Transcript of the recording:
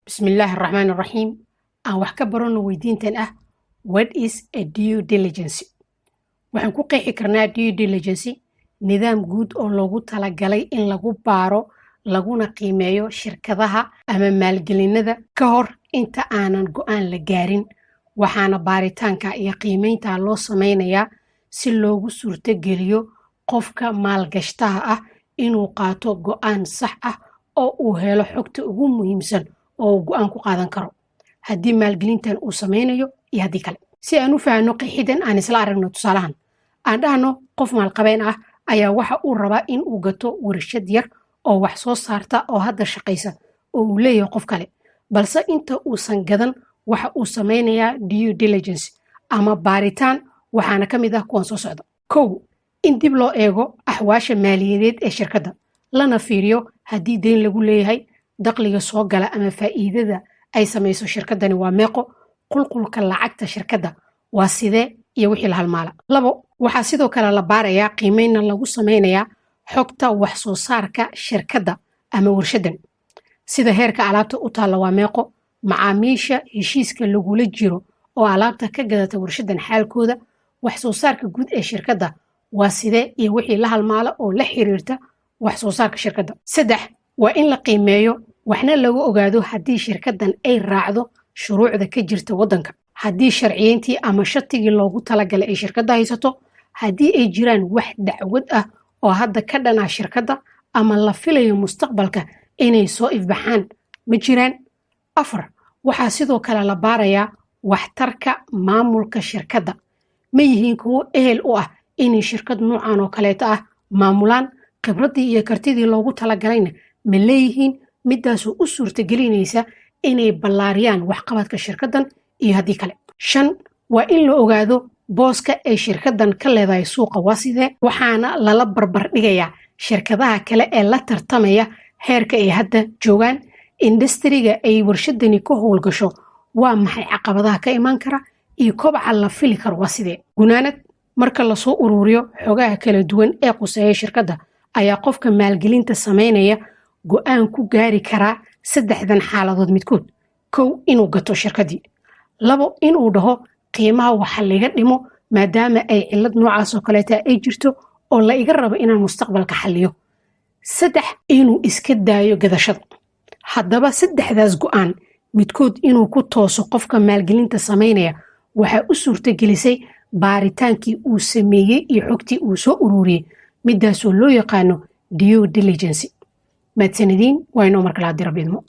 بسم الله الرحمن الرحيم. aan wax ka barano weydiintan ah what is a due diligence. waxaan ku qeexi karnaa due diligence nidaam guud oo loogu talagalay in lagu baaro laguna qiimeeyo shirkadaha ama maalgelinada ka hor inta aanan go'aan la gaarin, waxaana baaritaanka iyo qiimeynta loo sameynayaa si loogu suurtageliyo qofka maalgashtaha ah inuu qaato go'aan sax ah oo uu helo xogta ugu muhiimsan oo go'aan ku qaadan karo haddii maalgelintan uu sameynayo iyo haddii kale. si aan u fahanno qeexidan aan isla aragno tusaalahan, aan dhahno qof maalqabeen ah ayaa waxa uu rabaa in uu gato warshad yar oo wax soo saarta oo hadda shaqaysa oo uu leeyahay qof kale, balse inta uusan gadan waxa uu sameynayaa due diligence ama baaritaan, waxaana ka mid ah kuwan soo socda. kow, in dib loo eego axwaasha maaliyadeed ee shirkadda, lana fiiriyo haddii deyn lagu leeyahay, dakhliga soo gala ama faa'iidada ay samayso shirkaddani waa meeqo, qulqulka lacagta shirkadda waa sidee iyo wixii la halmaala. labo, waxaa sidoo kale la baarayaa qiimeynna lagu sameynayaa xogta wax soo saarka shirkadda ama warshaddan, sida heerka alaabta u taalla waa meeqo, macaamiisha heshiiska lagula jiro oo alaabta ka gadata warshaddan xaalkooda, wax soo saarka guud ee shirkadda waa sidee iyo wixii la halmaala oo la xiriirta wax soo saarka shirkadda. saddex, waa in la qiimeeyo waxna lagu ogaado haddii shirkaddan ay raacdo shuruucda ka jirta waddanka, haddii sharciyeyntii ama shatigii loogu talagalay ay shirkadda haysato, haddii ay jiraan wax dacwad ah oo hadda ka dhan ah shirkadda ama la filayo mustaqbalka inay soo ifbaxaan ma jiraan. afar, waxaa sidoo kale la baarayaa waxtarka maamulka shirkadda, ma yihiin kuwo ehel u ah inay shirkad noocan oo kaleeta ah maamulaan, khibraddii iyo kartidii loogu talagalayna ma leeyihiin, midaasoo u suurtagelinaysa inay ballaariyaan waxqabadka shirkaddan iyo haddii kale. shan, waa in la ogaado booska ay shirkaddan ka leedahay suuqa waa sidee, waxaana lala barbar dhigayaa shirkadaha kale ee la tartamaya heerka ay hadda joogaan, industriga ay warshaddani ka howlgasho waa maxay caqabadaha ka imaan kara iyo kobaca la fili karo waa sidee. gunaanad, marka lasoo ururiyo xogaha kala duwan ee quseeya shirkadda ayaa qofka maalgelinta sameynaya go'aan ku gaari karaa saddexdan xaaladood midkood. kow, inuu gato shirkaddii. labo, inuu dhaho qiimaha waxa laga dhimo maadaama ay cillad noocaas oo kaleeta ay jirto oo la iga rabo inaan mustaqbalka xalliyo. saddex, inuu iska daayo gadashada. haddaba saddexdaas go'aan midkood inuu ku tooso qofka maalgelinta sameynaya waxaa u suurtagelisay baaritaankii uu sameeyey iyo xogtii uu soo ururiyey, midaasoo loo yaqaano due diligence. mahadsanediin, waa inoo markala haddii rabbi idmo.